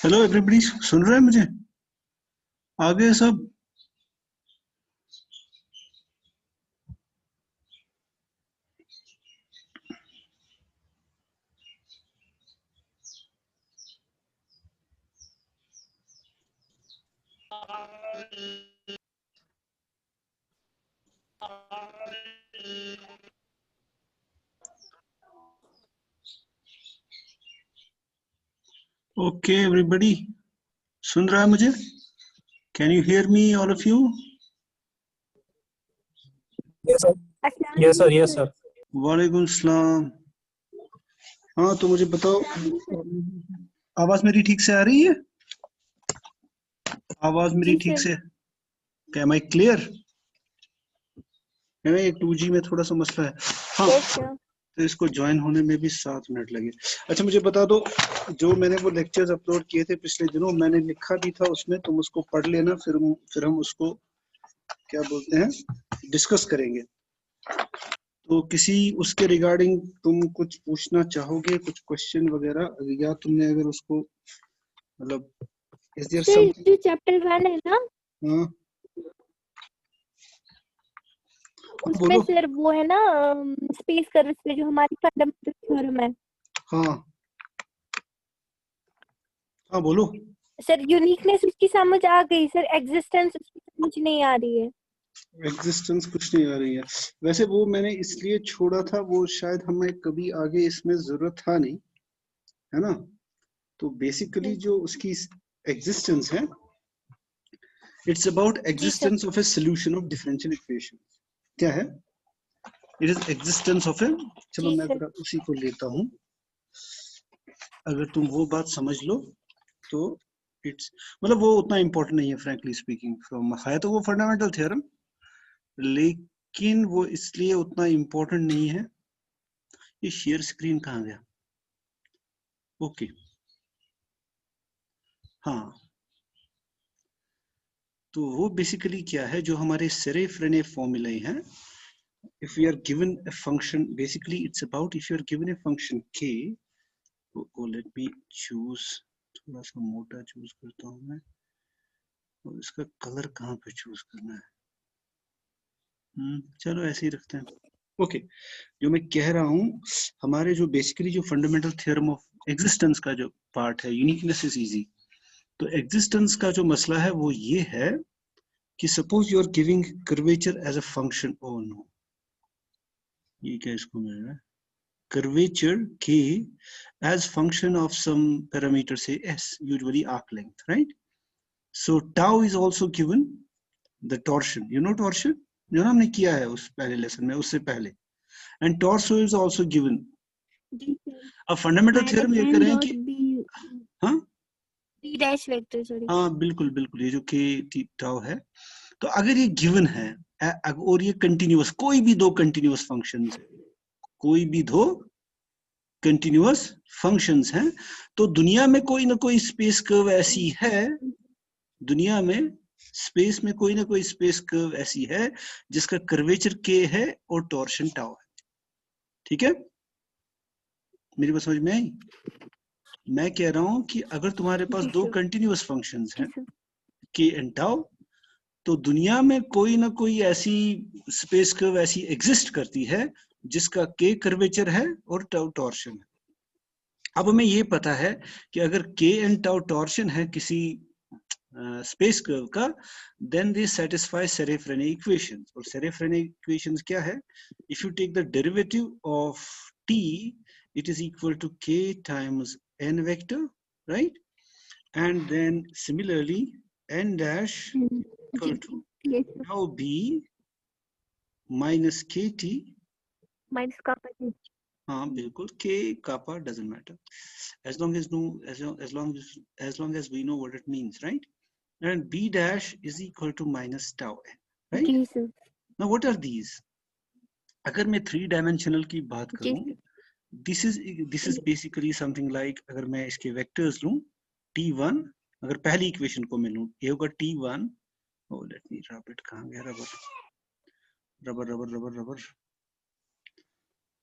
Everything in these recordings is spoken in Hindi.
हेलो एवरीबॉडी, सुन रहे हैं मुझे? आगे सब ओके? एवरीबॉडी सुन रहा है मुझे? Can you hear me all of you? Yes sir, yes sir, yes sir. वालेकुम सलाम। हाँ, तो मुझे बताओ, आवाज मेरी ठीक से आ रही है? आवाज मेरी ठीक से? Am I clear? है ना, ये 2G में थोड़ा सा मसला है। हाँ, तो इसको ज्वाइन होने में भी 7 मिनट लगे। अच्छा, मुझे बता दो, जो मैंने वो लेक्चर्स अपलोड किए थे पिछले दिनों, मैंने लिखा भी था उसमें, तुम उसको पढ़ लेना, फिर हम उसको क्या बोलते हैं, डिस्कस करेंगे। तो किसी उसके रिगार्डिंग तुम कुछ पूछना चाहोगे, कुछ क्वेश्चन वगैरह, या तुमने अगर उसको मतलब इज देयर समथिंग? जो चैप्टर 1 है ना, हाँ, उसमें बोलो। सर वो है ना स्पेस कर्व्स पे जो हमारी फंडामेंटल थ्योरम है। हाँ हाँ, बोलो। सर यूनिकनेस उसकी समझ आ गई सर, एग्जिस्टेंस उसकी समझ नहीं आ रही है। एग्जिस्टेंस कुछ नहीं आ रही है। वैसे वो मैंने इसलिए छोड़ा था, वो शायद हमें कभी आगे इसमें जरूरत था नहीं, है ना? तो बेसिकली जो उसकी एग्जिस्टेंस है, इट्स अबाउट जी sir. Existence of a solution of differential equation. क्या है? It is existence of a, चलो जी मैं सर। जरा उसी को लेता हूँ। अगर तुम वो बात समझ लो तो इट्स मतलब वो उतना इम्पोर्टेंट नहीं है, फ्रैंकली स्पीकिंग। फ्रॉम है तो वो फंडामेंटल थ्योरम, लेकिन वो इसलिए उतना इम्पोर्टेंट नहीं है। ये शेयर स्क्रीन कहाँ गया? ओके, हाँ, तो वो बेसिकली क्या है, जो हमारे सेरेफ्रेने फॉर्मूले हैं, if we are given a function, basically it's about if you are given a function k, तो let me choose, थोड़ा सा मोटा चूज करता हूँ मैं, और इसका कलर कहाँ पे चूज करना है? चलो ऐसे ही रखते हैं। ओके, जो मैं कह रहा हूँ, हमारे जो बेसिकली जो फंडामेंटल थ्योरम ऑफ एग्जिस्टेंस का जो पार्ट है, यूनिकनेस इज इजी। तो एग्जिस्टेंस का जो मसला है वो ये है कि suppose you are giving curvature as a function. Oh no, ये क्या इसको मिल रहा है? curvature k as function of some parameter, say s, usually arc length, right? So tau is also given, the torsion, you know torsion, जो ना हमने किया है उस पहले लेसन में, उससे पहले, and torso is also given। जी सर। अब फंडामेंटल थ्योरम ये करें कि हाँ d डैश वेक्टर, सॉरी। हाँ, बिल्कुल बिल्कुल, ये जो k tau है, तो अगर ये गिवन है और ये कंटिन्यूअस, कोई भी दो कंटिन्यूअस फंक्शंस है, कोई भी दो कंटिन्यूअस फंक्शंस हैं, तो दुनिया में कोई ना कोई स्पेस कर्व ऐसी है, दुनिया में स्पेस में कोई ना कोई स्पेस कर्व ऐसी है जिसका कर्वेचर k है और टॉर्शन टाउ है। ठीक है, मेरी बात समझ में आई? मैं कह रहा हूं कि अगर तुम्हारे पास दो कंटिन्यूअस फंक्शंस हैं k एंड टाउ, तो दुनिया में कोई ना कोई ऐसी स्पेस कर्व ऐसी एग्जिस्ट करती है जिसका k कर्वेचर है और टाउ टॉर्शन है। अब हमें ये पता है कि अगर k एंड टाउ टॉर्शन है किसी स्पेस कर्व का, then they satisfy Serret Frenet equations. और सेरेफ्रेने इक्वेशंस क्या है? If you take the derivative of t, it is equal to k times n vector, right? And then similarly n dash equal to tau b minus kt minus का हाँ बिल्कुल, k kappa doesn't matter as long as no as long as we know what it means, right? And b dash is equal to minus tau n, right? जी sir. Now what are these? अगर मैं 3 डायमेंशनल की बात जी करूं, this is basically something like, अगर मैं इसके वेक्टर्स लूं t1, अगर पहली इक्वेशन को मैं लूं, ये होगा t1, oh let me rub it, कहां गया rubber? Rubber rubber rubber rubber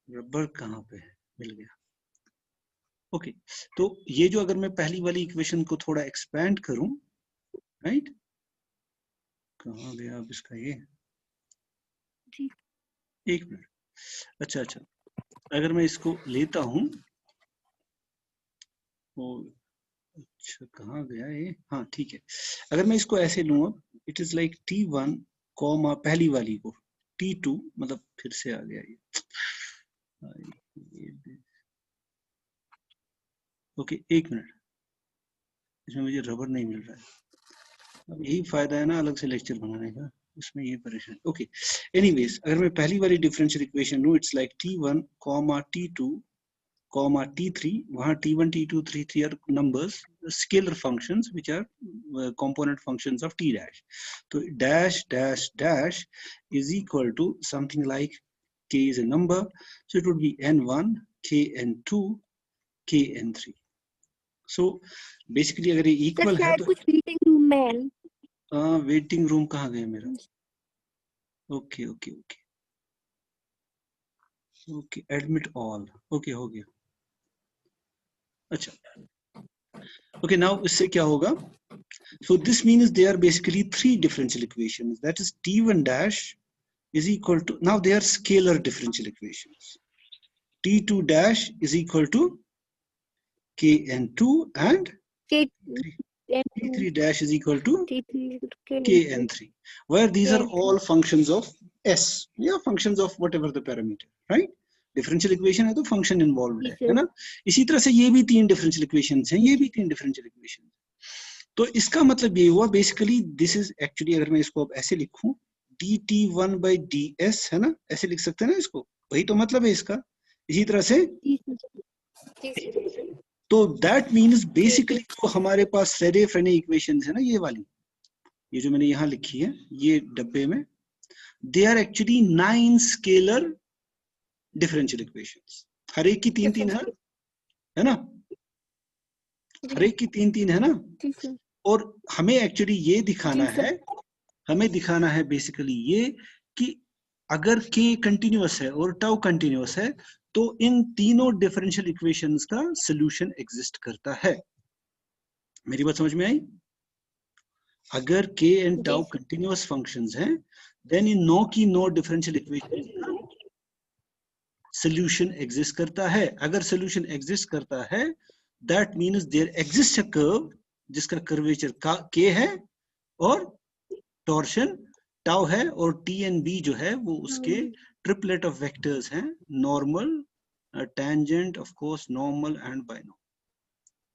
rubber कहां पे? मिल गया। ओके, तो ये जो अगर मैं पहली वाली इक्वेशन को थोड़ा एक्सपैंड करूं, राइट, कहाँ गया अब इसका ये, जी। एक मिनट, अच्छा अच्छा, अगर मैं इसको लेता हूं, ओ अच्छा कहाँ गया ये, हाँ ठीक है, अगर मैं इसको ऐसे लूं, अब it is like T1 comma पहली वाली को T2, मतलब फिर से आ गया ये, ओके एक मिनट, इसमें मुझे रबर नहीं मिल रहा है, अब यही फायदा है ना अलग से लेक्चर बनाने का, उसमें ये परेशानी। ओके एनीवेज, अगर मैं पहली वाली डिफरेंशियल इक्वेशन लूं, it's like T1 comma T2 comma T3, वहाँ T1, T2, T3 are numbers, scalar functions which are component functions of T dash. So dash dash dash is equal to something like K is a number, so it would be N1, Kn2, Kn3. So basically अगर ये सर equal है शायद तो कुछ वेटिंग रूम में है। वेटिंग रूम कहाँ गया मेरा, okay okay okay okay, admit all, okay हो गया, अच्छा ओके, नाउ इससे क्या होगा, so this means there are basically three differential equations, that is T1 dash is equal to, now they are scalar differential equations, T2 dash is equal to Kn2 and T3 dash is equal to Kn3, where these are all functions of S, yeah, functions of whatever the parameter, right, differential equation है तो फंक्शन इन्वॉल्व है ना, इसी तरह से ये भी तीन डिफरेंशियल इक्वेशंस हैं, ये भी तीन डिफरेंशियल इक्वेशन, तो इसका मतलब ये हुआ बेसिकली दिस इज एक्चुअली, अगर मैं इसको अब ऐसे लिखूं dt1 by ds है ना, ऐसे लिख सकते हैं ना इसको, वही तो मतलब है इसका, इसी तरह से, तो दैट मीन्स बेसिकली जो हमारे पास सेरे-फ्रेने इक्वेशंस है ना, ये वाली, ये जो मैंने यहाँ लिखी है ये डब्बे में, they are actually 9 scalar differential equations, हर एक की तीन तीन है ना, हर एक की तीन तीन है ना, और हमें एक्चुअली ये दिखाना है, हमें दिखाना है बेसिकली ये कि अगर k कंटिन्यूअस है और टाउ कंटिन्यूअस है तो इन तीनों डिफरेंशियल इक्वेशंस का सॉल्यूशन एग्जिस्ट करता है, मेरी बात समझ में आई, अगर k and tau continuous functions हैं देन इन नो की नो डिफरेंशियल इक्वेशंस का सॉल्यूशन एग्जिस्ट करता है, अगर सॉल्यूशन एग्जिस्ट करता है that means there exist a curve जिसका कर्वेचर k है और टॉर्शन टाउ है, और टी एंड बी जो है वो उसके ट्रिपलेट ऑफ वेक्टर्स हैं, normal, tangent, of course normal and binormal,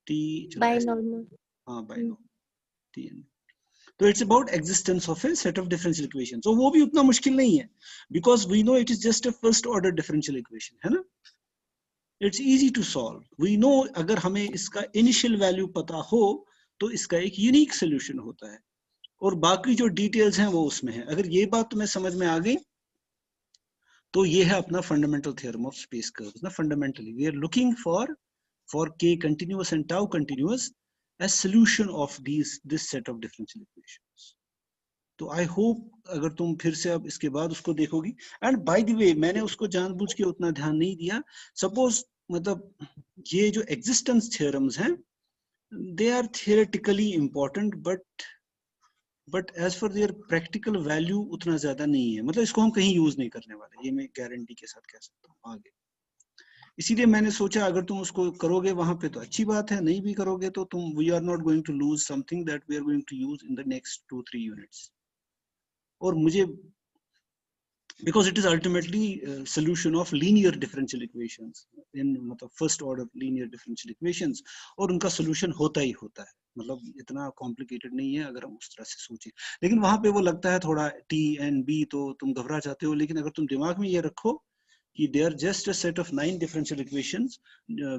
T binormal, हाँ बाइनॉर्मल, टी एंड, तो it's about existence of a set of differential equations, तो वो भी उतना मुश्किल नहीं है because we know it is just a first order differential equation है ना, it's easy to solve, we know अगर हमें इसका इनिशियल वैल्यू पता हो तो इसका एक यूनिक सोल्यूशन होता है, और बाकी जो डिटेल्स हैं वो उसमें है, अगर ये बात तुम्हें समझ में आ गई तो ये है अपना fundamental theorem of space curves ना, fundamentally we are looking for k continuous and tau continuous as solution of this set of differential equations, तो आई होप अगर तुम फिर से अब इसके बाद उसको देखोगी, एंड बाय द वे मैंने उसको जानबूझ के उतना ध्यान नहीं दिया, सपोज मतलब ये जो एग्जिस्टेंस थ्योरम्स हैं they are theoretically important but as for their practical value उतना ज्यादा नहीं है, मतलब इसको हम कहीं यूज नहीं करने वाले, ये मैं गारंटी के साथ कह सकता हूँ आगे, इसीलिए मैंने सोचा अगर तुम उसको करोगे वहां पे तो अच्छी बात है, नहीं भी करोगे तो तुम we are not going to lose something that we are going to use in the next 2-3 units, और मुझे because it is ultimately solution of linear differential equations in मतलब first order linear differential equations, और उनका solution होता ही होता है, मतलब इतना complicated नहीं है अगर हम उस तरह से सोचें, लेकिन वहां पे वो लगता है थोड़ा t and b तो तुम घबरा जाते हो, लेकिन अगर तुम दिमाग में ये रखो कि they are just a set of 9 differential equations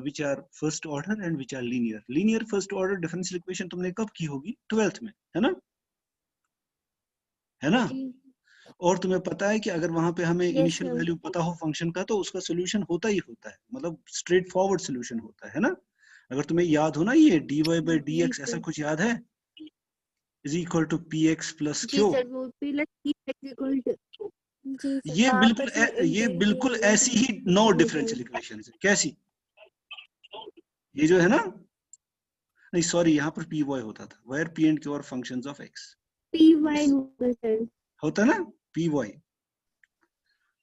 which are first order and which are linear first order differential equation तुमने कब की होगी 12th में, है ना, और तुम्हें पता है कि अगर वहां पे हमें इनिशियल वैल्यू पता हो फंक्शन का तो उसका सोल्यूशन होता ही होता है, मतलब स्ट्रेट फॉरवर्ड सोल्यूशन होता है ना, अगर तुम्हें याद हो ना ये dy by dx ऐसा कुछ याद है, is equal to px plus q, ये बिल्कुल ऐसी ही 9 डिफरेंशियल इक्वेशंस है, कैसी ये जो है ना, नहीं सॉरी, यहाँ पर पी वाई होता था, where P and Q are functions of X, P Y होगा सर। होता ना पी वाई।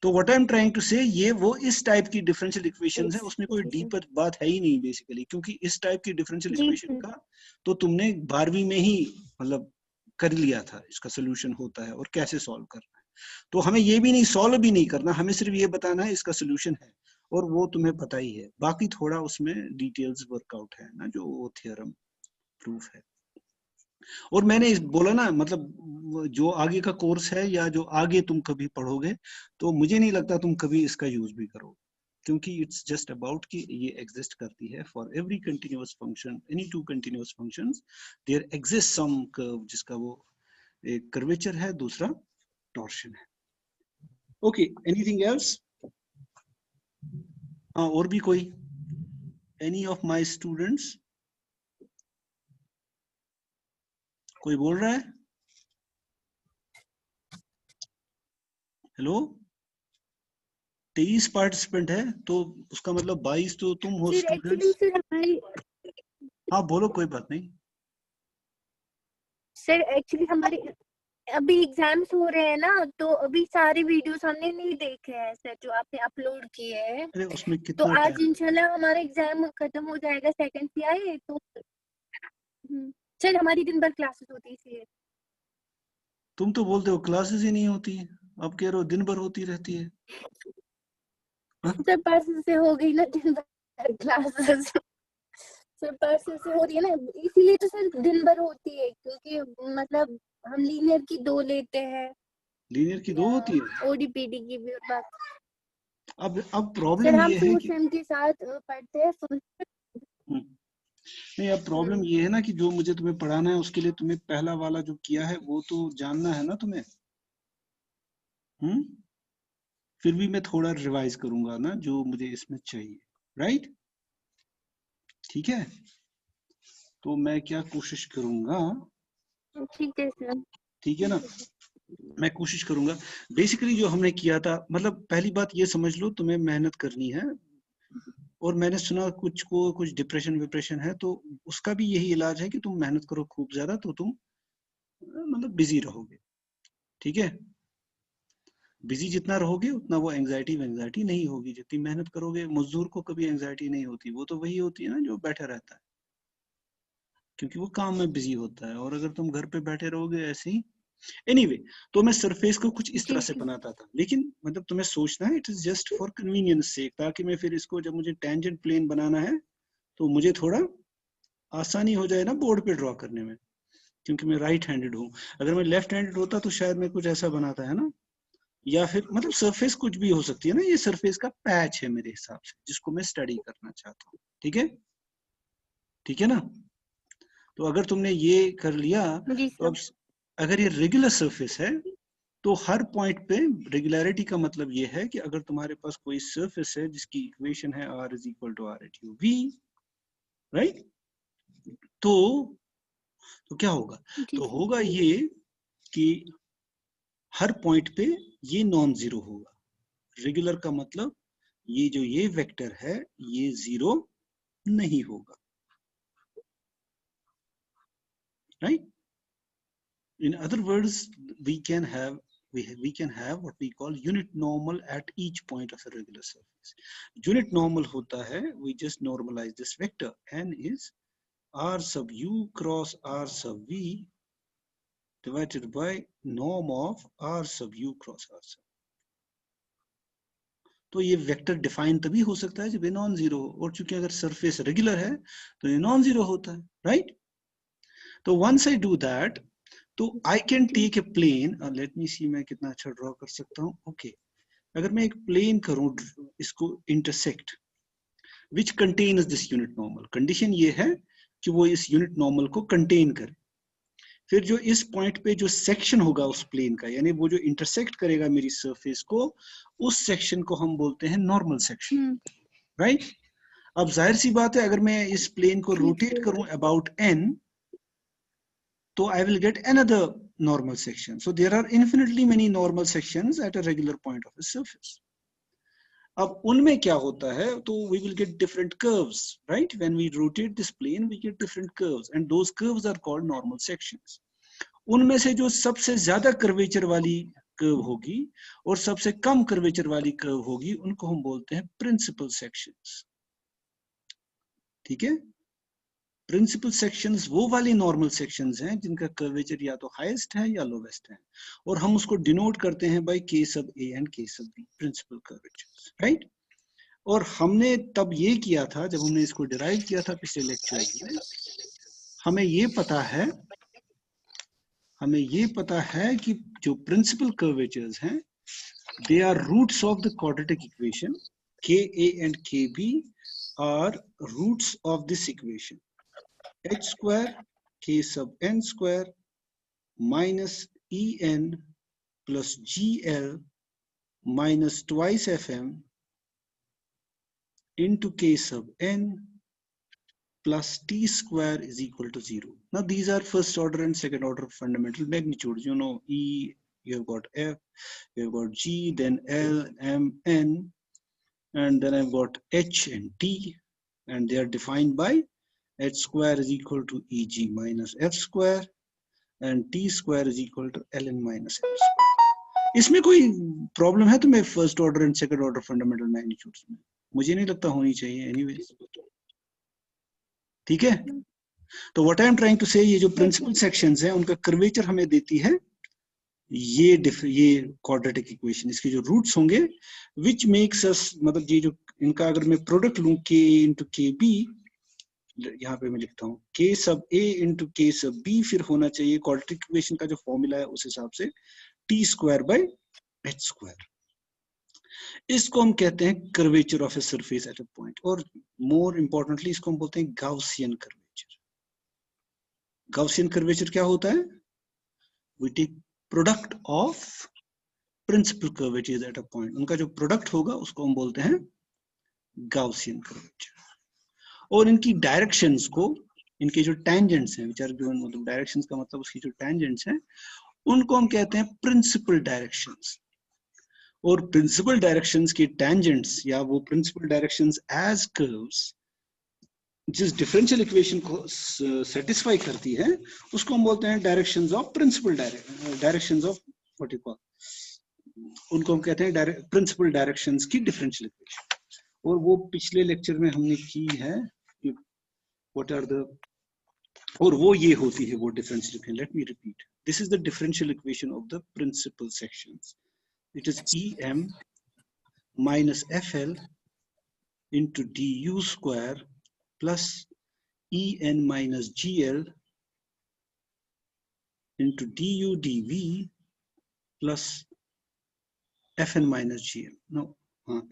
तो what I am trying to say, ये वो इस टाइप की डिफरेंशियल इक्वेशंस है, उसमें कोई डीपर बात है ही नहीं बेसिकली, क्योंकि इस टाइप की डिफरेंशियल जी इक्वेशन सर। का तो तुमने 12वीं में ही मतलब कर लिया था, इसका सोल्यूशन होता है और कैसे सॉल्व करना है। तो हमें ये भी नहीं, सॉल्व भी नहीं करना, हमें सिर्फ ये बताना है इसका सोल्यूशन है, और वो तुम्हें पता ही है, बाकी थोड़ा उसमें डिटेल्स वर्कआउट है ना, जो वो थ्योरम प्रूफ है। और मैंने इस बोला ना, मतलब जो आगे का कोर्स है या जो आगे तुम कभी पढ़ोगे, तो मुझे नहीं लगता तुम कभी इसका यूज भी करोगे, क्योंकि इट्स जस्ट अबाउट कि ये एग्जिस्ट करती है for every continuous function, any two continuous functions there exist some curve, जिसका वो एक कर्वेचर है, दूसरा टॉर्शन है। Okay, anything else? हाँ, और भी कोई? Any of my students? कोई बोल रहा है? हेलो, 23 पार्टिसिपेंट है, तो उसका मतलब 22 तो तुम हो सर एक्चुअली स्टूडेंट्स। सर हमारी, हाँ बोलो, कोई बात नहीं। सर एक्चुअली हमारे अभी एग्जाम्स हो रहे हैं ना, तो अभी सारे वीडियोस हमने नहीं देखे हैं सर, जो आपने अपलोड किए हैं। अरे उसमें तो कितना आज टाइम? इंशाल्लाह हमारा एग्जाम खत्म हो जाएगा, सेकंड से आए तो सर हमारी दिन भर क्लासेस होती है इसलिए। तुम तो बोलते हो क्लासेस ही नहीं होती है, अब कह रहे हो दिन भर होती रहती है। हाँ? सर परसों से हो गई ना दिन भर क्लासेस, सर परसों से हो रही है ना, इसीलिए तो सर दिन भर होती है, क्योंकि मतलब हम लीनियर की 2 लेते हैं, लीनियर की 2 होती है। ओडीपीडी की भी बात। अब सर प्रॉब्लम हम ये है 4 कि सेम के साथ पढ़ते हैं हम्म, नहीं, अब प्रॉब्लम ये है ना कि जो मुझे तुम्हें पढ़ाना है उसके लिए तुम्हें पहला वाला जो किया है वो तो जानना है ना तुम्हें। हम्म, फिर भी मैं थोड़ा रिवाइज करूंगा ना जो मुझे इसमें चाहिए, राइट? ठीक है, तो मैं क्या कोशिश करूंगा, ठीक है सर। ठीक है ना, मैं कोशिश करूंगा। बेसिकली जो हमने किया था, मतलब पहली बात ये समझ लो, तुम्हें मेहनत करनी है, और मैंने सुना कुछ को कुछ डिप्रेशन विप्रेशन है, तो उसका भी यही इलाज है कि तुम मेहनत करो खूब ज्यादा, तो तुम मतलब बिजी रहोगे। ठीक है, बिजी जितना रहोगे उतना वो एंजाइटी वेंजाइटी नहीं होगी। जितनी मेहनत करोगे, मजदूर को कभी एंजाइटी नहीं होती, वो तो वही होती है ना जो बैठा रहता है, क्योंकि वो काम में बिजी होता है। और अगर तुम घर पे बैठे रहोगे ऐसे ही, एनीवे, तो मैं सरफेस को कुछ इस तरह ठीक से है। बनाता था, लेकिन मतलब तुम्हें सोचना है, it is just for convenience से, ताकि मैं फिर इसको जब मुझे टेंजेंट प्लेन बनाना है तो मुझे थोड़ा आसानी हो जाए ना बोर्ड पे ड्रॉ करने में, क्योंकि मैं राइट हैंडेड हूँ। अगर मैं लेफ्ट हैंडेड होता तो शायद मैं कुछ ऐसा बनाता है ना, या फिर मतलब सरफेस कुछ भी हो सकती है ना, ये सरफेस का पैच है मेरे हिसाब से, जिसको मैं स्टडी करना चाहता हूँ। ठीक है, ठीक है ना? तो अगर तुमने ये कर लिया, जी तो अब सर। अगर ये रेगुलर सरफेस है, तो हर पॉइंट पे रेगुलरिटी का मतलब ये है कि अगर तुम्हारे पास कोई सरफेस है जिसकी इक्वेशन है r is equal to r at U V, right? तो क्या होगा? जी तो सर। होगा ये कि हर पॉइंट पे ये नॉन जीरो होगा। रेगुलर का मतलब ये जो ये वेक्टर है ये जीरो नहीं होगा, right? In other words, we can have what we call unit normal at each point of a regular surface. Unit normal होता है, we just normalize this vector, n is r sub u cross r sub v divided by norm of r sub u cross r sub. तो ये वेक्टर डिफाइन तभी हो सकता है जब ये नॉन जीरो हो, और चूंकि अगर सरफेस रेगुलर है तो ये नॉन जीरो होता है, राइट? तो वंस आई डू दैट, तो I can take a plane, let me see मैं कितना अच्छा ड्रॉ कर सकता हूँ। ओके, अगर मैं एक प्लेन करूं, इसको intersect, which contains this unit normal, condition ये है कि वो इस यूनिट नॉर्मल को कंटेन करे। फिर जो इस पॉइंट पे जो सेक्शन होगा उस प्लेन का, यानी वो जो इंटरसेक्ट करेगा मेरी सरफेस को, उस सेक्शन को हम बोलते हैं नॉर्मल सेक्शन, राइट? अब जाहिर सी बात है, अगर मैं इस प्लेन को ठीक रोटेट है। करूं about n, so I will get another normal section. So there are infinitely many normal sections at a regular point of a surface. अब उनमें क्या होता है, तो we will get different curves, right? When we rotate this plane, we get different curves, and those curves are called normal sections. उनमें से जो सबसे ज्यादा कर्वेचर वाली कर्व होगी और सबसे कम कर्वेचर वाली कर्व होगी, उनको हम बोलते हैं प्रिंसिपल सेक्शंस। ठीक है, प्रिंसिपल सेक्शंस वो वाली नॉर्मल सेक्शंस हैं जिनका कर्वेचर या तो हाईएस्ट है या लोवेस्ट है, और हम उसको डिनोट करते हैं by k sub a and k sub b, principal curvatures, right? और हमने तब ये किया था, जब हमने इसको डिराइव किया था पिछले लेक्चर में, हमें ये पता है कि जो प्रिंसिपल कर्वेचर्स हैं, they are roots of the quadratic equation. Ka and kb are roots of this equation. H square k sub n square minus en plus gl minus twice fm into k sub n plus t square is equal to 0. Now these are first order and second order fundamental magnitudes. You know, E, you have got F, you have got G, then L, M, N, and then I've got H and T, and they are defined by H square is equal to EG minus F square, and T square is equal to Ln minus F square. इसमें कोई प्रॉब्लम है तो मैं first order and second order fundamental magnitudes में, मुझे नहीं लगता होनी चाहिए एनीवेज। ठीक है, तो what I am trying to say, ये जो प्रिंसिपल सेक्शंस हैं उनका कर्वेचर हमें देती है ये क्वाड्रेटिक इक्वेशन, इसके जो रूट्स होंगे विच मेक्स अस, मतलब ये जो इनका अगर मैं प्रोडक्ट लूं k इंटू के बी, यहाँ पे मैं लिखता हूँ k सब a इंटू k सब b, फिर होना चाहिए क्वाड्रेटिक इक्वेशन का जो फॉर्मूला है उस हिसाब से t square by h square. इसको हम कहते हैं curvature of a surface at a point, और मोर इंपॉर्टेंटली इसको हम बोलते हैं गाउसियन कर्वेचर। गाउसियन कर्वेचर क्या होता है? We take product of principal curvatures at a point, उनका जो प्रोडक्ट होगा उसको हम बोलते हैं गाउसियन कर्वेचर। और इनकी डायरेक्शंस को, इनके जो टेंजेंट्स हैं, विच आर गिवन, मतलब डायरेक्शंस का मतलब उसकी जो टेंजेंट्स हैं, उनको हम कहते हैं प्रिंसिपल डायरेक्शंस। और प्रिंसिपल डायरेक्शंस की टेंजेंट्स या वो प्रिंसिपल डायरेक्शंस एज कर्व्स जिस डिफरेंशियल इक्वेशन को सेटिस्फाई करती है उसको हम बोलते हैं directions of principal directions of what you call, उनको हम कहते हैं प्रिंसिपल डायरेक्शंस की डिफरेंशियल इक्वेशन। और वो पिछले लेक्चर में हमने की है कि व्हाट आर द, और वो ये होती है वो differential equation. Let me repeat, this is the differential equation of the principal sections. It is Em minus Fl into du square plus En minus Gl into du dv plus Fn minus Gm. No,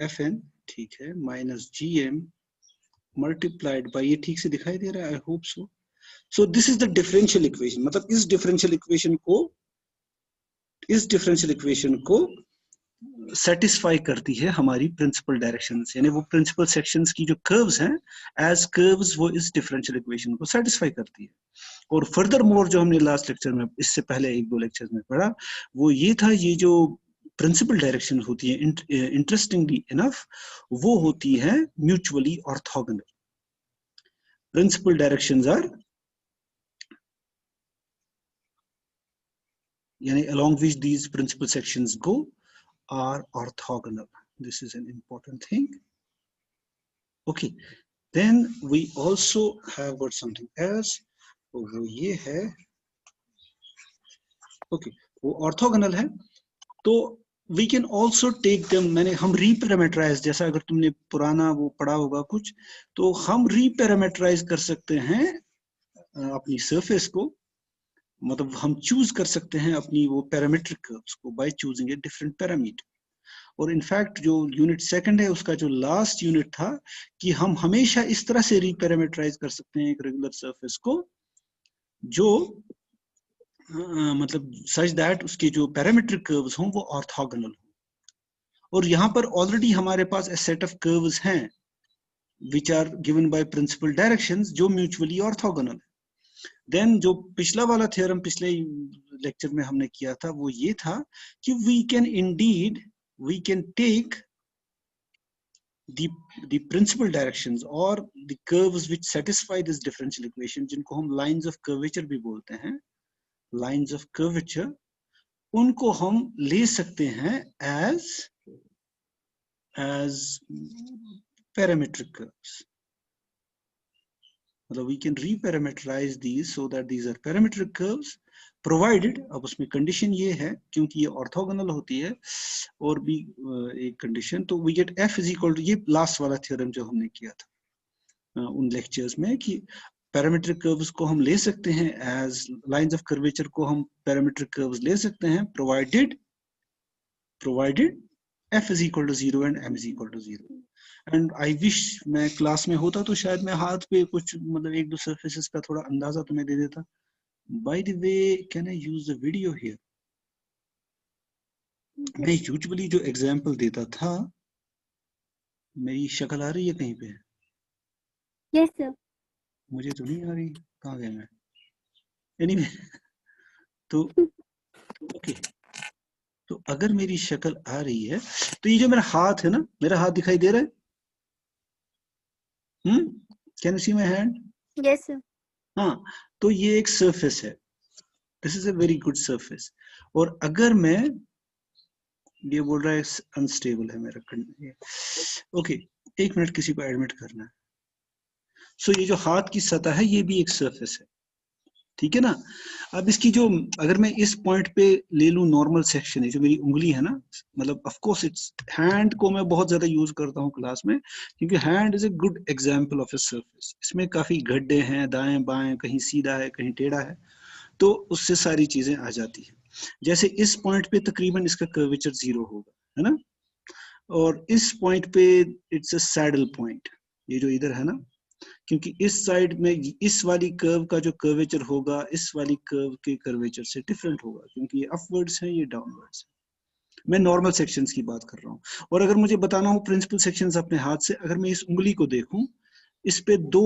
Fn ठीक है, minus Gm multiplied by, ये ठीक से दिखाई दे रहा है? I hope so. So this is the differential equation. मतलब इस differential equation को सेटिस्फाई करती है हमारी प्रिंसिपल डायरेक्शंस, यानी वो प्रिंसिपल सेक्शंस की जो कर्व्स हैं एज कर्व्स वो इस डिफरेंशियल इक्वेशन को सेटिस्फाई करती है। और फर्दर मोर जो हमने लास्ट लेक्चर में, इससे पहले एक दो लेक्चर्स में पढ़ा, वो ये था, ये जो प्रिंसिपल डायरेक्शन होती है इंटरेस्टिंगली इनफ वो होती है mutually orthogonal. Principal directions are, यानी along which these principal sections go are orthogonal. This is an important thing. Okay, then we also have got something else. वो ये है, okay, वो orthogonal है, तो we can also take them, हम reparameterize, जैसा अगर तुमने पुराना वो पढ़ा होगा कुछ, तो हम reparameterize कर सकते हैं अपनी surface को, मतलब हम चूज कर सकते हैं अपनी वो पैरामीट्रिक कर्व्स को by choosing a different parameter. और इनफैक्ट जो यूनिट सेकंड है उसका जो लास्ट यूनिट था कि हम हमेशा इस तरह से रीपैरामीटराइज कर सकते हैं एक रेगुलर सरफेस को, जो मतलब सच दैट उसके जो पैरामीट्रिक कर्व्स हों वो ऑर्थोगोनल हो। और यहाँ पर ऑलरेडी हमारे पास ए सेट ऑफ कर्व्स हैं which are given by principal directions जो म्यूचुअली ऑर्थोगोनल है। देन जो पिछला वाला थ्योरम पिछले लेक्चर में हमने किया था वो ये था कि we can take the principal directions or the curves which satisfy this differential equation, जिनको हम lines of curvature भी बोलते हैं, lines of curvature, उनको हम ले सकते हैं as parametric curves. मतलब we can reparameterize these so that these are parametric curves, provided, अब उसमें condition ये है, क्योंकि ये orthogonal होती है, और भी एक condition, तो we get f is equal to, ये last वाला theorem जो हमने किया था उन lectures में, कि parametric curves को हम ले सकते हैं as lines of curvature को हम parametric curves ले सकते हैं, provided f is equal to 0 and m is equal to 0. And I wish मैं क्लास में होता तो शायद मैं हाथ पे कुछ मतलब एक दो सरफेसेस का थोड़ा अंदाजा तुम्हें दे देता. By the way, can I use the video here? मैं यूजुअली जो एग्जांपल देता था, मेरी शक्ल आ रही है कहीं पे? Yes sir. मुझे तो नहीं आ रही, कहाँ गया मैं? एनीवे, तो ओके, तो अगर मेरी शक्ल आ रही है तो ये जो मेरा हाथ है ना, मेरा हाथ दिखाई दे रहा है? Can you see my hand? Yes sir. हाँ, तो ये एक सरफेस है, this is a very good surface. और अगर मैं, ये बोल रहा है अनस्टेबल है मेरा, ओके, एक मिनट, किसी को एडमिट करना है. सो ये जो हाथ की सतह है ये भी एक सरफेस है, ठीक है ना. अब इसकी जो, अगर मैं इस पॉइंट पे ले लूं नॉर्मल सेक्शन है, जो मेरी उंगली है ना, मतलब ऑफ कोर्स इट्स, हैंड को मैं बहुत ज्यादा यूज करता हूं क्लास में, क्योंकि hand is a good example of a surface. इसमें काफी गड्ढे हैं, दाएं बाएं, कहीं सीधा है कहीं टेढ़ा है, तो उससे सारी चीजें आ जाती है. जैसे इस पॉइंट पे तकरीबन इसका कर्वेचर 0 होगा, है ना, और इस पॉइंट पे इट्स अ सैडल पॉइंट, ये जो इधर है ना, क्योंकि इस साइड में इस वाली कर्व का जो कर्वेचर होगा इस वाली कर्व के कर्वेचर से डिफरेंट होगा, क्योंकि ये अपवर्ड्स है, ये डाउनवर्ड्स है. मैं नॉर्मल सेक्शंस की बात कर रहा हूँ. और अगर मुझे बताना हो प्रिंसिपल सेक्शंस अपने हाथ से, अगर मैं इस उंगली को देखूं, इस पे दो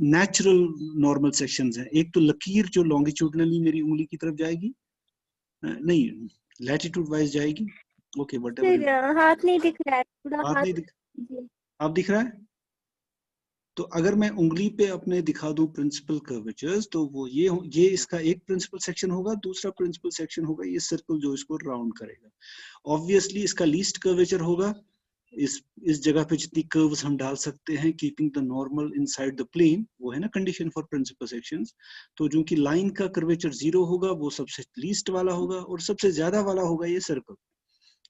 नेचुरल नॉर्मल सेक्शंस हैं. एक तो लकीर जो लॉन्गिट्यूडनली मेरी उंगली की तरफ जाएगी, नहीं लैटिट्यूड वाइज जाएगी, ओके व्हाटएवर. हाथ नहीं दिख रहा है पूरा हाथ हाथ. नहीं दिख, जी. आप दिख रहा है? तो अगर मैं उंगली पे अपने दिखा दूं प्रिंसिपल कर्वेचर्स, तो वो ये इसका एक प्रिंसिपल सेक्शन होगा, दूसरा प्रिंसिपल सेक्शन होगा ये सर्कल जो इसको राउंड करेगा. ऑब्वियसली इसका लीस्ट कर्वेचर होगा. इस जगह पे जितनी कर्व्स हम डाल सकते हैं, keeping the normal inside the plane, वो है ना कंडीशन फॉर प्रिंसिपल सेक्शंस. तो जो कि लाइन का कर्वेचर 0 होगा, वो सबसे लीस्ट वाला होगा, और सबसे ज्यादा वाला होगा ये सर्कल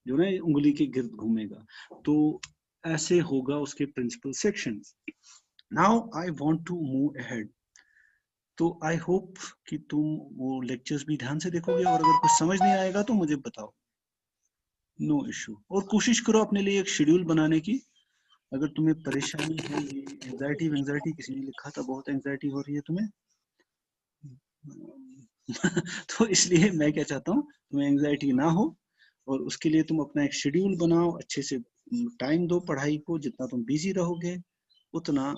जो ना उंगली के गिर्द घूमेगा. तो ऐसे होगा उसके principal sections. Now I want to move ahead. तो आई होप कि तुम वो लेक्चर्स भी ध्यान से देखोगे, और अगर कुछ समझ नहीं आएगा तो मुझे बताओ, नो इशू. और कोशिश करो अपने लिए एक शेड्यूल बनाने की. अगर तुम्हें परेशानी है, ये एंजाइटी किसी ने लिखा था, बहुत एंजाइटी हो रही है तुम्हें, तो इसलिए मैं क्या चाहता हूँ, तुम्हें एंजाइटी ना हो, और उसके लिए तुम अपना एक शेड्यूल बनाओ, अच्छे से टाइम दो पढ़ाई को. जितना तुम बिजी रहोगे उतना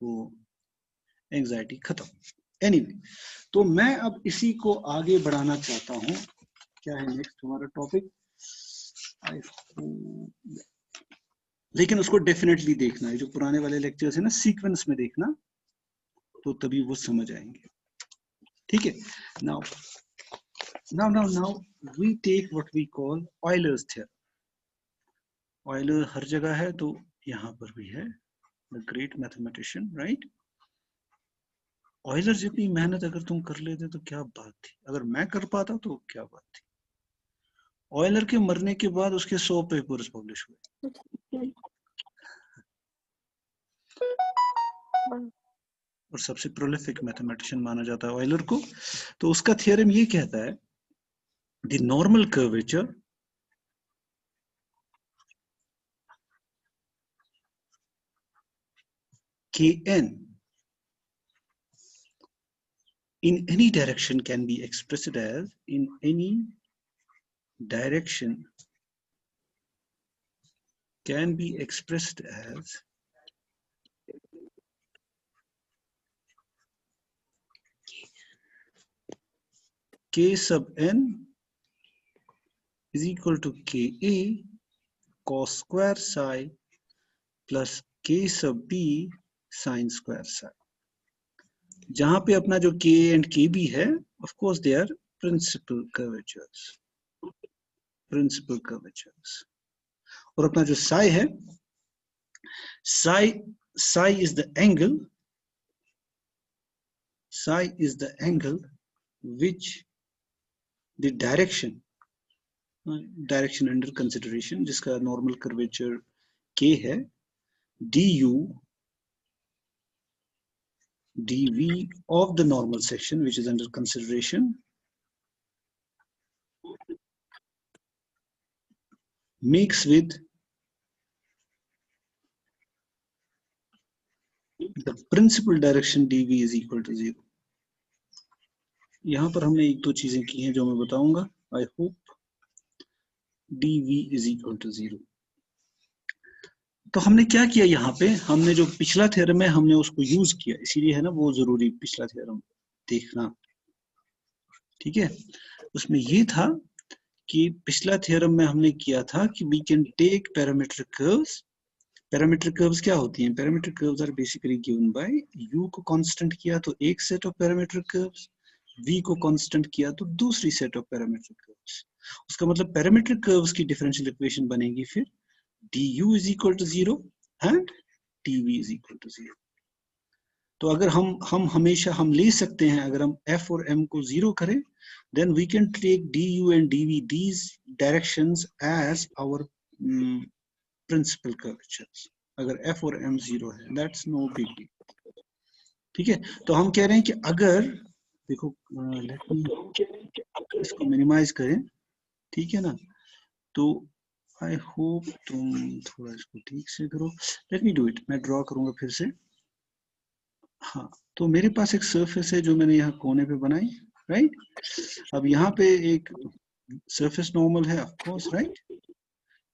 वो एंजाइटी खत्म. एनीवे, तो मैं अब इसी को आगे बढ़ाना चाहता हूं. क्या है नेक्स्ट हमारा टॉपिक? लेकिन उसको डेफिनेटली देखना है, जो पुराने वाले लेक्चर्स है ना, सीक्वेंस में देखना, तो तभी वो समझ आएंगे. ठीक है. Now we take what we call Euler's theorem. Euler हर जगह है, तो यहाँ पर भी है, the great mathematician, right. Euler जितनी मेहनत अगर तुम कर लेते तो क्या बात थी, अगर मैं कर पाता तो क्या बात थी. ऑयलर के मरने के बाद उसके 100 पेपर्स पब्लिश हुए, और सबसे प्रोलिफिक मैथमेटिशियन माना जाता है ऑयलर को. तो उसका थ्योरम ये कहता है, the normal curvature Kn in any direction can be expressed as, in any direction can be expressed as K sub n is equal to Ka cos square psi plus के सब बी साइन स्क्वायर साई, जहां पे अपना जो के एंड के बी है of course they are principal curvatures, principal curvatures. और अपना जो साई है, psi is the angle, psi is the angle which the direction under consideration, जिसका normal curvature k है, du dv of the normal section which is under consideration makes with the principal direction dv is equal to 0। यहां पर हमने एक दो चीजें की हैं जो मैं बताऊंगा। I hope dv is equal to 0। तो हमने क्या किया यहाँ पे, हमने जो पिछला थ्योरम है हमने उसको यूज किया, इसीलिए है ना वो जरूरी पिछला थ्योरम देखना, ठीक है। उसमें ये था कि पिछला थ्योरम में हमने किया था कि we can take parametric curves. Parametric curves क्या होती हैं? Parametric curves are basically given by u को कांस्टेंट किया तो एक set of parametric curves, v को कांस्टेंट किया तो दूसरी सेट ऑफ पैरामीट्रिक कर्व्स। उसका मतलब पैरामीट्रिक कर्व्स की डिफरेंशियल इक्वेशन बनेगी फिर du is equal to 0 and dv is equal to 0। तो अगर हम हमेशा हम ले सकते हैं, अगर हम f और m को 0 करें, then we can take du and dv, these directions as our principal curvatures। अगर f और m 0 है, that's no big deal, ठीक है। तो हम कह रहे हैं कि अगर देखो, let me इसको मिनिमाइज करें, ठीक है ना। तो आई होप तुम थोड़ा इसको ठीक से करो। लेट मी डू इट, मैं ड्रॉ करूंगा फिर से। हाँ, तो मेरे पास एक सरफेस है जो मैंने यहाँ कोने पे बनाई, राइट। अब यहाँ पे एक सरफेस नॉर्मल है ऑफ कोर्स, राइट।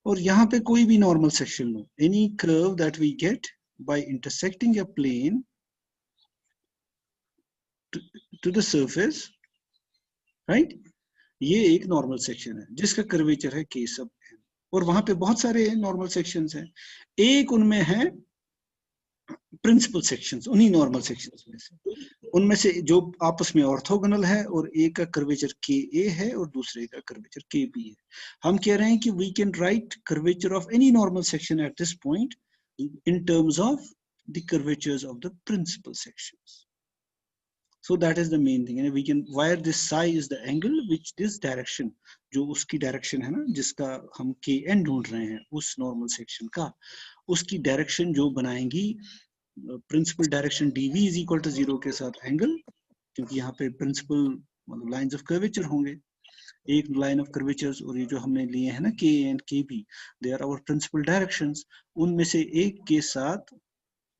और यहाँ पे कोई भी नॉर्मल सेक्शन लो, any curve that we get by intersecting a plane to the surface, right. ये एक नॉर्मल सेक्शन है जिसका कर्वेचर है k सब n, और वहां पे बहुत सारे नॉर्मल सेक्शंस हैं। एक उनमें है प्रिंसिपल सेक्शंस, उन्हीं नॉर्मल सेक्शंस में से, उनमें से जो आपस में ऑर्थोगोनल है, और एक का कर्वेचर ka है और दूसरे का कर्वेचर kb है। हम कह रहे हैं कि we can write curvature of any normal section at this point in terms of the curvatures of the principal sections. So that is the main thing, and we can wire this psi is the angle which this direction, जो उसकी डायरेक्शन है ना, जिसका हम kn ढूंढ रहे हैं, उस नॉर्मल सेक्शन का, उसकी डायरेक्शन जो बनाएंगी principal direction dv is equal to 0 के साथ एंगल, क्योंकि यहाँ पे प्रिंसिपल मतलब लाइंस ऑफ कर्वेचर होंगे, एक लाइन ऑफ कर्वेचर्स, और ये जो हमने लिए हैं ना k and kb, they are our principal directions. उनमें से एक के साथ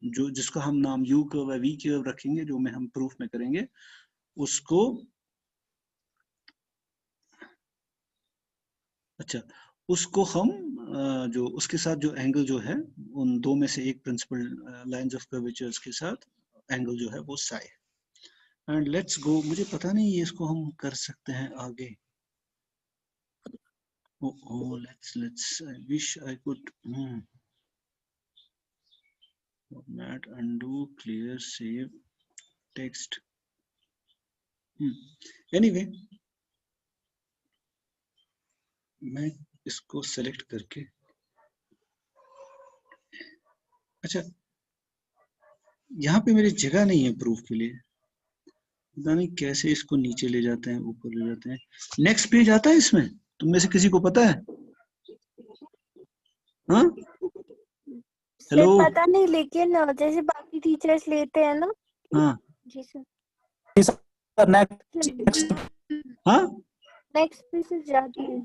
जो जिसका हम नाम u कर्व या v कर्व रखेंगे, जो में हम प्रूफ में करेंगे, उसको अच्छा उसको हम जो उसके साथ जो एंगल जो है, उन दो में से एक प्रिंसिपल लाइंस ऑफ कर्वेचर्स के साथ एंगल जो है वो साई है। एंड लेट्स गो, मुझे पता नहीं ये इसको हम कर सकते हैं आगे। Let's I wish I could format, undo, clear, save, text। anyway, मैं इसको सेलेक्ट करके, अच्छा यहाँ पे मेरी जगह नहीं है प्रूफ के लिए, पता नहीं कैसे इसको नीचे ले जाते हैं, ऊपर ले जाते हैं। नेक्स्ट पेज आता है इसमें, तुम में से किसी को पता है? हाँ, हेलो, पता नहीं, लेकिन जैसे बाकी टीचर्स लेते हैं ना। हाँ जी सर। जी सर, नेक्स्ट हाँ, नेक्स्ट पे से जाती है,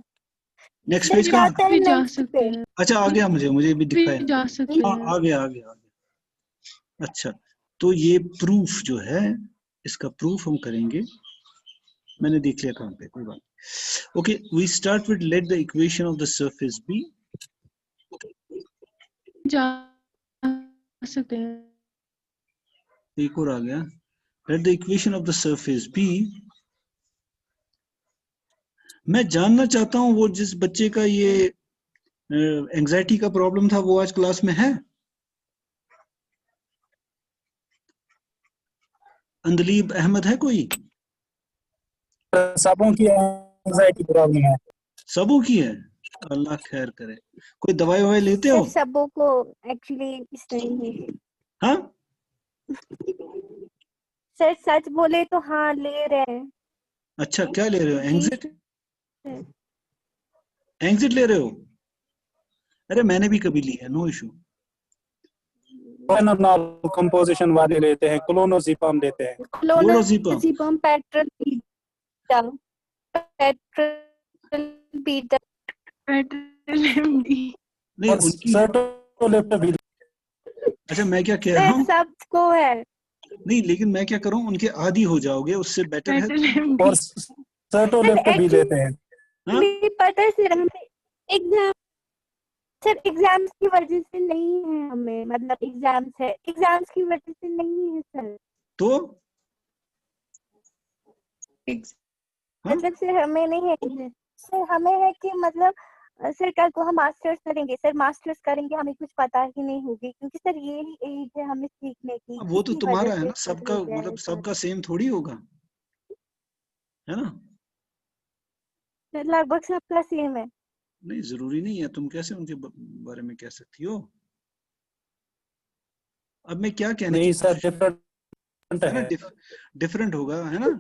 नेक्स्ट पेज का, जाता है नेक्स्ट पे। अच्छा आ गया, मुझे भी दिखाया, जा सकते हाँ हैं। आ गया। अच्छा, तो ये प्रूफ जो है, इसका प्रूफ हम करेंगे, मैंने देख लिया कहाँ पे, कोई बात। Okay, we start with let the equation of the surface be, जा सकते हैं। एक और आ गया, let the equation of the surface be. मैं जानना चाहता हूँ वो जिस बच्चे का ये एंजाइटी का प्रॉब्लम था, वो आज क्लास में है? अंदलीब अहमद है कोई? सबों की एंजाइटी प्रॉब्लम है। सबों की है? अल्लाह खैर करे। कोई दवाई ववाई लेते हो? सर सबों को एक्चुअली इस नहीं है हाँ, सर, सच बोले तो हाँ ले रहे हैं अच्छा क्या ले रहे हो? जी एंग्जिट? सर। एंग्जिट ले रहे हो? अरे मैंने भी कभी ली है, नो इशू। प्रोपेनोल कंपोजिशन वाले लेते हैं, क्लोनोजिपाम लेते हैं। क्लोरोजिपम। क्लोनोजिपम, पेट्रोल बीटा, पेट्रोल बीटा। नहीं और उनकी, सर्टोलिफ्ट भी। अच्छा मैं क्या कह रहा सर हूँ, सबको है। नहीं लेकिन मैं क्या करूँ, उनके आदी हो जाओगे, उससे बेटर है। और सर्टोलिफ्ट भी लेते हैं। हाँ एक्चुअली पता है सर, हमें एग्जाम, सर एग्जाम्स की वजह से नहीं है हमें, मतलब एग्जाम्स है, एग्जाम्स की वजह से नहीं है सर। तो हाँ मतलब सर हमें नहीं है सर, हमें है कि मतलब सर कल को हम मास्टर्स करेंगे, सर मास्टर्स करेंगे हमें कुछ पता ही नहीं होगी, क्योंकि सर ये ही एज है हमें सीखने की, अब वो तो इसी वजह तुम्हारा है से ना, सर सबका हो गया है मतलब सर। सबका सेम थोड़ी होगा, है ना? सर लगभग सबका सेम है। नहीं जरूरी नहीं है, तुम कैसे उनके बारे में कह सकती हो? अब मैं क्या कहने की नहीं सर, कोशिश, डिफरेंट है ना, है। डिफरेंट होगा, है ना?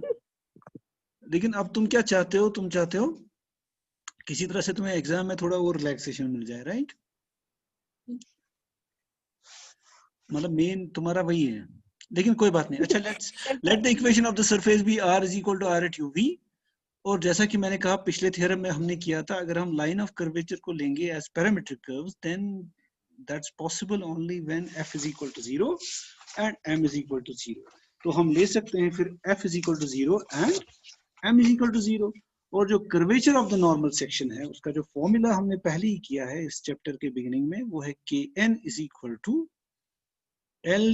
लेकिन अब तुम क्या चाहते हो, तुम चाहते हो किसी तरह से तुम्हें एग्जाम में थोड़ा और रिलैक्सेशन मिल जाए, राइट? मतलब मेन तुम्हारा वही है, लेकिन कोई बात नहीं। अच्छा let the equation of the surface be r is equal to r at u v। और जैसा कि मैंने कहा पिछले थ्योरम में हमने किया था, अगर हम लाइन ऑफ कर्वेचर को लेंगे as parametric curves, then that's possible only when f is equal to 0 and m is equal to 0। तो हम ले सकते हैं फिर f is equal to 0 and m is equal to 0। और जो curvature of the normal section है, उसका जो फॉर्मूला हमने पहले ही किया है इस चैप्टर के बिगिनिंग में, वो है kn is equal to L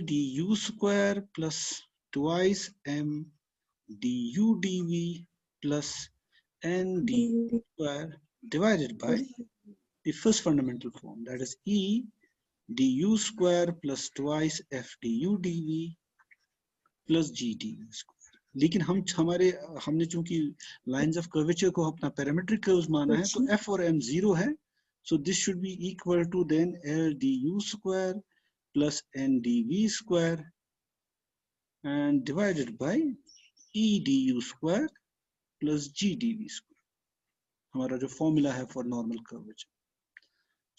du square plus twice m du dv plus n du square divided by the first fundamental form, that is E du square plus twice f du dv plus g dv square। लेकिन हमने चूंकि लाइंस ऑफ कर्वेचर को अपना पैरामीट्रिक कर्व्स माना है, तो f और m 0 है, so this should be equal to then L du square plus n dv square and divided by e du square plus g dv square, हमारा जो फॉर्मूला है फॉर नॉर्मल कर्वेचर।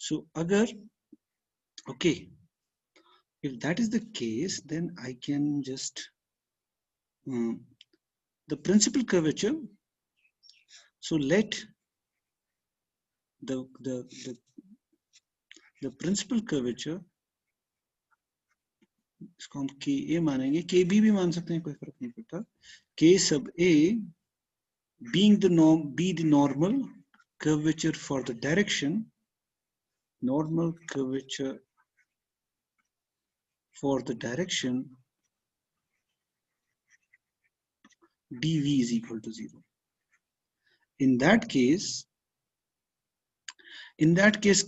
सो अगर okay, if that is the case, then I can just the principal curvature, so let the principal curvature, इसको हम के ए मानेंगे, के बी भी मान सकते हैं, कोई फर्क नहीं पड़ता। के सब ए being the normal curvature for the direction, normal curvature for the direction dv is equal to 0. In that case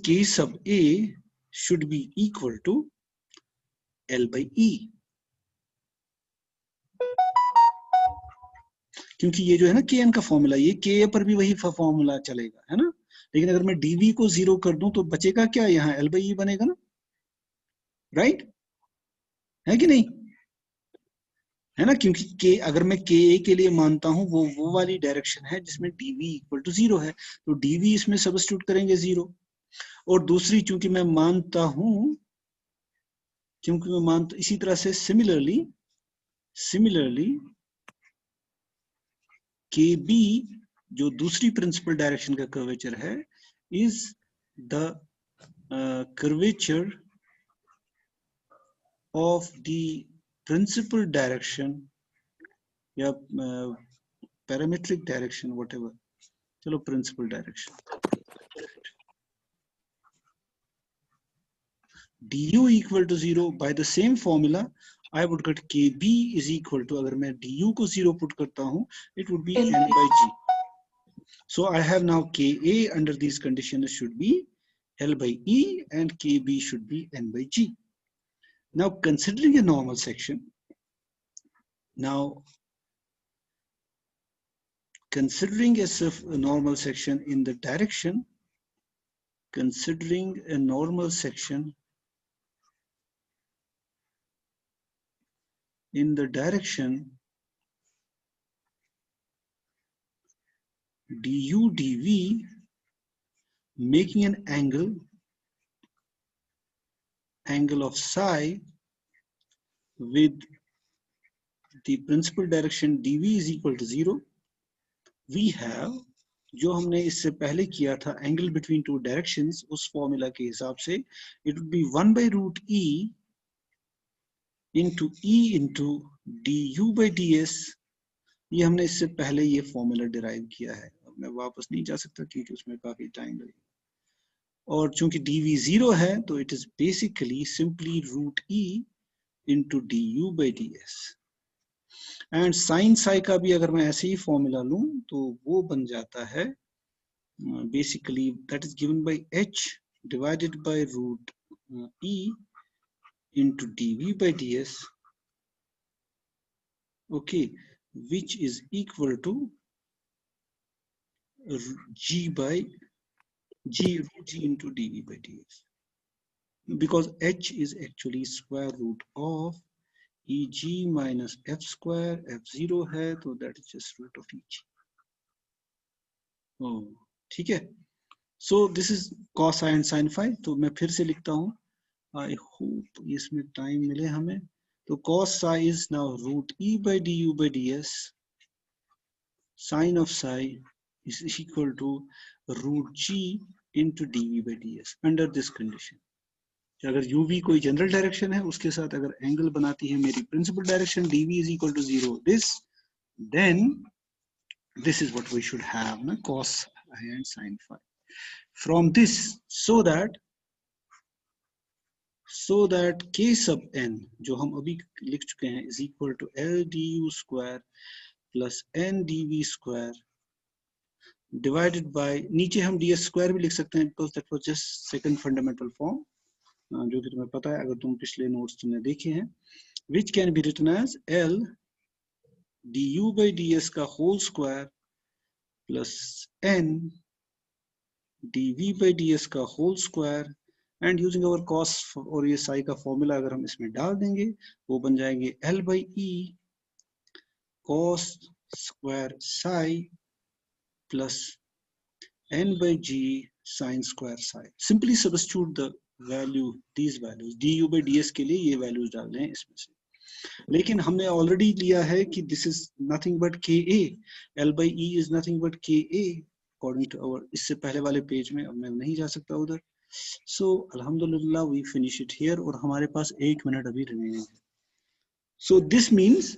k sub a should be equal to L by E, क्योंकि ये जो है ना kn का फॉर्मूला, ये ka पर भी वही फॉर्मूला चलेगा, है ना? लेकिन अगर मैं dv को 0 कर दूं तो बचेगा क्या, यहाँ L by E बनेगा ना, राइट? है कि नहीं, है ना? क्योंकि k अगर मैं ka के लिए मानता हूं, वो वाली डायरेक्शन है जिसमें dv इक्वल टू 0 है, तो dv इसमें सब्स्टिट्यूट करेंगे 0। और दूसरी चूंकि मैं मानता हूं, इसी तरह से सिमिलरली KB जो दूसरी प्रिंसिपल डायरेक्शन का कर्वेचर है, is the curvature of the principal direction या पैरामीट्रिक डायरेक्शन, व्हाटएवर, चलो principal direction, du equal to 0 by the same formula I would get KB is equal to, अगर मैं du को 0 पुट करता हूं, it would be n by g. So I have now Ka under these conditions should be L by E and Kb should be n by g. Now considering a normal section, Now, considering a normal section in the direction, considering a normal section in the direction du dv, making an angle of psi with the principal direction dv is equal to 0, we have, जो हमने इससे पहले किया था एंगल बिटवीन टू डायरेक्शंस, उस फॉर्मूला के हिसाब से it would be 1 by root e into du by ds. ये हमने इससे पहले ये फॉर्मूला डिराइव किया है, अब मैं वापस नहीं जा सकता क्योंकि उसमें काफी टाइम लगेगा, और चूंकि dv 0 है तो it is basically simply root e into du by ds. And sine psi का भी अगर मैं ऐसे ही फॉर्मूला लूं तो वो बन जाता है basically that is given by h divided by root e into dv by ds, okay, which is equal to g into dv by ds, because h is actually square root of eg minus f square, f0 है तो that is just root of eg. oh, ठीक है. So this is cos psi and sin phi. तो मैं फिर से लिखता हूँ, I hope इसमें टाइम मिले हमें. तो cos psi is now root e by du by ds, sin of psi is equal to root g into dv by ds under this condition. अगर uv कोई जनरल डायरेक्शन है, उसके साथ अगर एंगल बनाती है मेरी principal direction dv is equal to 0, then this is what we should have, na, cos and sin phi. From this, so that k sub n जो हम अभी लिख चुके हैं is equal to l du square plus n dv square divided by, नीचे हम ds square भी लिख सकते हैं because that was just second fundamental form, जो कि तुम्हें पता है अगर तुम पिछले नोट्स तुमने देखे हैं, which can be written as L du by ds का whole square plus n dv by ds का whole square, and using our cos और ये psi का फॉर्मूला अगर हम इसमें डाल देंगे वो बन जाएंगे L by E cos square psi plus n by g sin square psi. Simply substitute the value, these values, du by ds के लिए ये values डाल दें इसमें से. लेकिन हमने ऑलरेडी लिया है कि this is nothing but ka, L by E is nothing but ka according to our, इससे पहले वाले पेज में, अब मैं नहीं जा सकता उधर. So alhamdulillah we finish it here, और हमारे पास 1 मिनट अभी remaining है. So this means